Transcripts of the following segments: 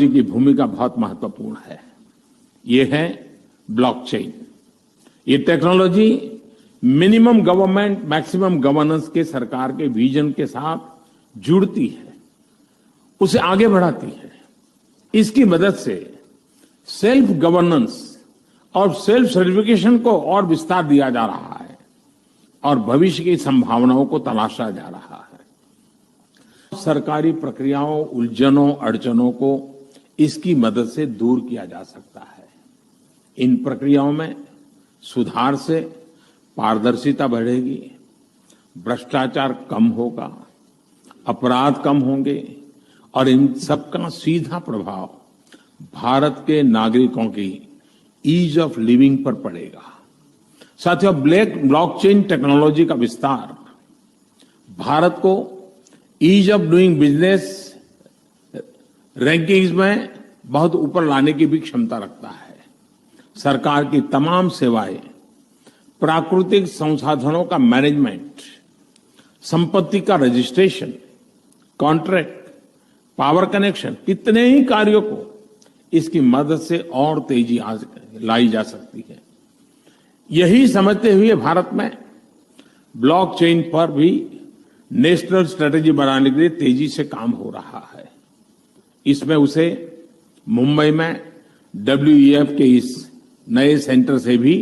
की भूमिका बहुत महत्वपूर्ण है। ये है ब्लॉकचेन। ये technology minimum government maximum governance के सरकार के विजन के साथ जुड़ती है, उसे आगे बढ़ाती है। इसकी मदद से सेल्फ गवर्नेंस और सेल्फ सर्टिफिकेशन को और विस्तार दिया जा रहा है और भविष्य की संभावनाओं को तलाशा जा रहा है। सरकारी प्रक्रियाओं, उलझनों, अड़चनों को इसकी मदद से दूर किया जा सकता है। इन प्रक्रियाओं में सुधार से पारदर्शिता बढ़ेगी, भ्रष्टाचार कम होगा, अपराध कम होंगे और इन सबका सीधा प्रभाव भारत के नागरिकों की ईज ऑफ लिविंग पर पड़ेगा। साथियों, ब्लॉकचेन टेक्नोलॉजी का विस्तार भारत को ease of doing business rankings में बहुत ऊपर लाने की भी क्षमता रखता है। सरकार की तमाम सेवाएं, प्राकृतिक संसाधनों का मैनेजमेंट, संपत्ति का रजिस्ट्रेशन, कॉन्ट्रैक्ट, पावर कनेक्शन, कितने ही कार्यों को इसकी मदद से और तेजी लाई जा सकती है। यही समझते हुए भारत में ब्लॉकचेन पर भी नेशनल स्ट्रेटेजी बनाने के लिए तेजी से काम हो रहा है। इसमें उसे मुंबई में WEF के इस नए सेंटर से भी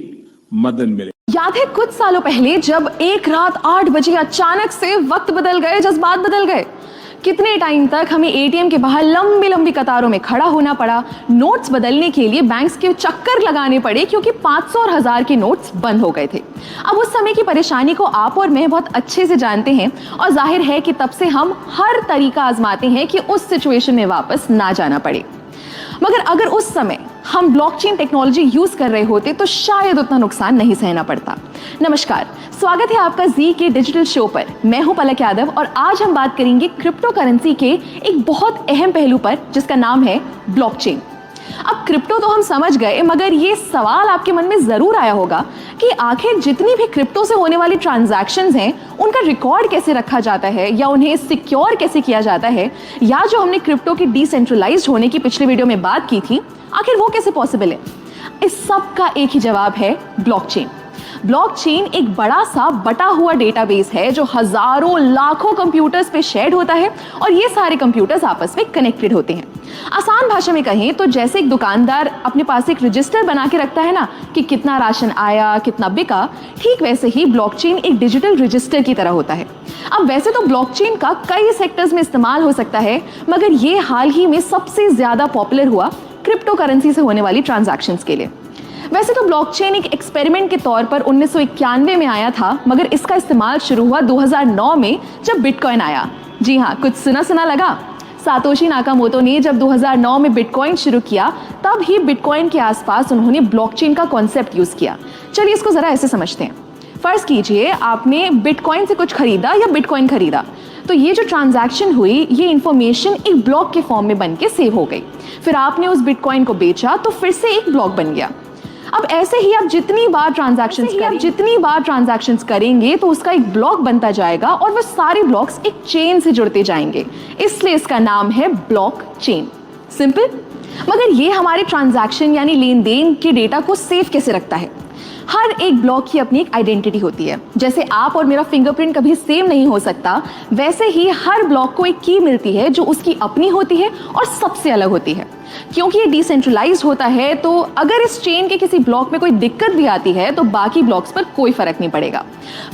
मदद मिले। याद है कुछ सालों पहले जब एक रात 8 बजे अचानक से वक्त बदल गए, जज्बात बदल गए। कितने टाइम तक हमें ATM के बाहर लंबी लंबी कतारों में खड़ा होना पड़ा, नोट्स बदलने के लिए बैंक्स के चक्कर लगाने पड़े क्योंकि 500 और 1000 के नोट्स बंद हो गए थे। अब उस समय की परेशानी को आप और मैं बहुत अच्छे से जानते हैं और जाहिर है कि तब से हम हर तरीका आजमाते हैं कि उस सिचुएशन में वापस ना जाना पड़े। मगर अगर उस समय हम ब्लॉकचेन टेक्नोलॉजी यूज कर रहे होते तो शायद उतना नुकसान नहीं सहना पड़ता। नमस्कार, स्वागत है आपका जी के डिजिटल शो पर। मैं हूं पलक यादव और आज हम बात करेंगे क्रिप्टो करेंसी के एक बहुत अहम पहलू पर जिसका नाम है ब्लॉकचेन। अब क्रिप्टो तो हम समझ गए, मगर ये सवाल आपके मन में जरूर आया होगा कि आखिर जितनी भी क्रिप्टो से होने वाली ट्रांजैक्शंस हैं उनका रिकॉर्ड कैसे रखा जाता है या उन्हें सिक्योर कैसे किया जाता है, या जो हमने क्रिप्टो की डिसेंट्रलाइज्ड होने की पिछले वीडियो में बात की थी, आखिर वो कैसे पॉसिबल है। इस सब का एक ही जवाब है ब्लॉकचेन। ब्लॉकचेन एक बड़ा सा बटा हुआ डेटाबेस है जो हजारों लाखों कंप्यूटर्स पे शेयर्ड होता है और ये सारे कंप्यूटर्स आपस में कनेक्टेड होते हैं। आसान भाषा में कहें तो जैसे एक दुकानदार अपने पास एक रजिस्टर बना के रखता है ना कि कितना राशन आया, कितना बिका, ठीक वैसे ही ब्लॉकचेन एक डिजिटल रजिस्टर की तरह होता है। अब वैसे तो ब्लॉकचेन का कई सेक्टर्स में इस्तेमाल हो सकता है, मगर ये हाल ही में सबसे ज्यादा पॉपुलर हुआ क्रिप्टो करेंसी से होने वाली ट्रांजैक्शंस के लिए। वैसे तो ब्लॉकचेन एक एक्सपेरिमेंट के तौर पर 1991 में आया था, मगर इसका इस्तेमाल शुरू हुआ 2009 में जब बिटकॉइन आया। जी हाँ, कुछ सुना लगा। सातोशी नाकामोटो ने जब 2009 में बिटकॉइन शुरू किया तब ही बिटकॉइन के आसपास उन्होंने ब्लॉकचेन का कॉन्सेप्ट यूज किया। चलिए इसको जरा ऐसे समझते हैं। फर्ज कीजिए आपने बिटकॉइन से कुछ खरीदा या बिटकॉइन खरीदा, तो ये जो ट्रांजैक्शन हुई, ये इंफॉर्मेशन एक ब्लॉक के फॉर्म में बन के सेव हो गई। फिर आपने उस बिटकॉइन को बेचा तो फिर से एक ब्लॉक बन गया। अब ऐसे ही आप जितनी बार ट्रांजैक्शंस करेंगे तो उसका एक ब्लॉक बनता जाएगा और वह सारे ब्लॉक्स एक चेन से जुड़ते जाएंगे, इसलिए इसका नाम है ब्लॉकचेन। सिंपल। मगर ये हमारे ट्रांजैक्शन यानी लेन देन के डेटा को सेव कैसे रखता है? हर एक ब्लॉक की अपनी एक आइडेंटिटी होती है। जैसे आप और मेरा फिंगरप्रिंट कभी सेम नहीं हो सकता, वैसे ही हर ब्लॉक को एक की मिलती है जो उसकी अपनी होती है और सबसे अलग होती है। क्योंकि ये डिसेंट्रलाइज्ड होता है तो अगर इस चेन के किसी ब्लॉक में कोई दिक्कत भी आती है तो बाकी ब्लॉक्स पर कोई फर्क नहीं पड़ेगा।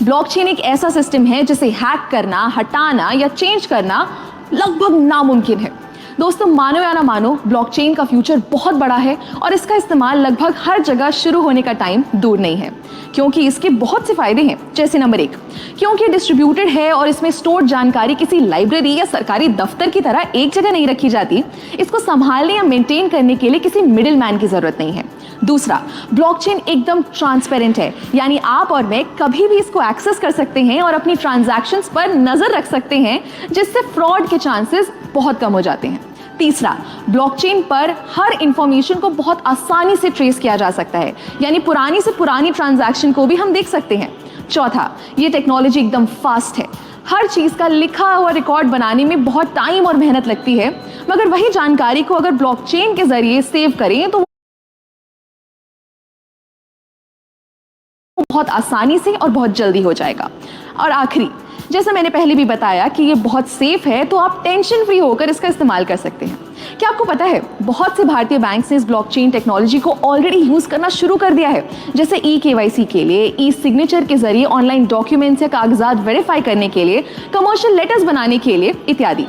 ब्लॉकचेन एक ऐसा सिस्टम है जिसे हैक करना, हटाना या चेंज करना लगभग नामुमकिन है। दोस्तों, मानो या ना मानो, ब्लॉकचेन का फ्यूचर बहुत बड़ा है और इसका इस्तेमाल लगभग हर जगह शुरू होने का टाइम दूर नहीं है, क्योंकि इसके बहुत से फायदे हैं। जैसे नंबर 1, क्योंकि डिस्ट्रीब्यूटेड है और इसमें स्टोर्ड जानकारी किसी लाइब्रेरी या सरकारी दफ्तर की तरह एक जगह नहीं रखी जाती। इसको संभालने या मेंटेन करने के लिए किसी मिडिल मैन की जरूरत नहीं है। दूसरा, ब्लॉकचेन एकदम ट्रांसपेरेंट है, यानी आप और मैं कभी भी इसको एक्सेस कर सकते हैं और अपनी ट्रांजैक्शंस पर नजर रख सकते हैं, जिससे फ्रॉड के चांसेस बहुत कम हो जाते हैं। तीसरा, ब्लॉकचेन पर हर इंफॉर्मेशन को बहुत आसानी से ट्रेस किया जा सकता है, यानी पुरानी से पुरानी ट्रांजैक्शन को भी हम देख सकते हैं। चौथा, ये टेक्नोलॉजी एकदम फास्ट है। हर चीज का लिखा हुआ रिकॉर्ड बनाने में बहुत टाइम और मेहनत लगती है, मगर वही जानकारी को अगर ब्लॉकचेन के जरिए सेव करें तो बहुत आसानी से और बहुत जल्दी हो जाएगा। और आखिरी, जैसा मैंने पहले भी बताया कि ये बहुत सेफ है, तो आप टेंशन फ्री होकर इसका इस्तेमाल कर सकते हैं। क्या आपको पता है, बहुत से भारतीय बैंक्स ने इस ब्लॉकचेन टेक्नोलॉजी को ऑलरेडी यूज करना शुरू कर दिया है, जैसे ई-केवाईसी के लिए, ई सिग्नेचर के जरिए ऑनलाइन डॉक्यूमेंट्स या कागजात वेरीफाई करने के लिए, कमर्शियल लेटर्स बनाने के लिए इत्यादि।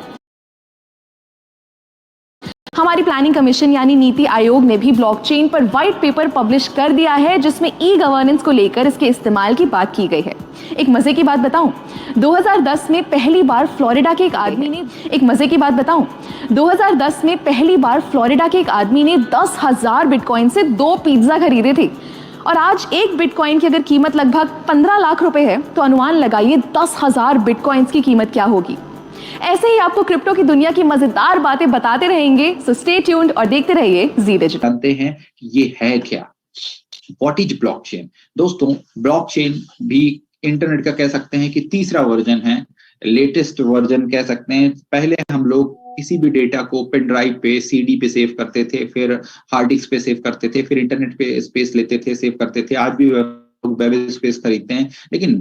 हमारी प्लानिंग कमीशन यानी नीति आयोग ने भी ब्लॉकचेन पर व्हाइट पेपर पब्लिश कर दिया है, जिसमें ई गवर्नेंस को लेकर इसके इस्तेमाल की बात की गई है। एक मजे की बात बताऊं, 2010 में पहली बार फ्लोरिडा के एक आदमी ने 10,000 बिटकॉइन से 2 पिज्जा खरीदे थे। और आज एक बिटकॉइन की अगर कीमत लगभग 15 लाख रुपए है, तो अनुमान लगाइए 10,000 बिटकॉइंस की कीमत क्या होगी। ऐसे ही आपको क्रिप्टो की दुनिया की मजेदार बातें बताते रहेंगे, सो स्टे ट्यून्ड और देखते रहिए जी डिजिटल। जानते हैं कि ये है क्या, व्हाट इज ब्लॉकचेन। दोस्तों, ब्लॉकचेन भी इंटरनेट का कह सकते हैं कि तीसरा वर्जन है, लेटेस्ट वर्जन कह सकते हैं। पहले हम लोग किसी भी डेटा को पेन ड्राइव पे, सीडी पे सेव करते थे, फिर हार्ड डिस्क पे सेव करते थे, फिर इंटरनेट पे स्पेस लेते थे, सेव करते थे। आज भी वेब स्पेस खरीदते हैं, लेकिन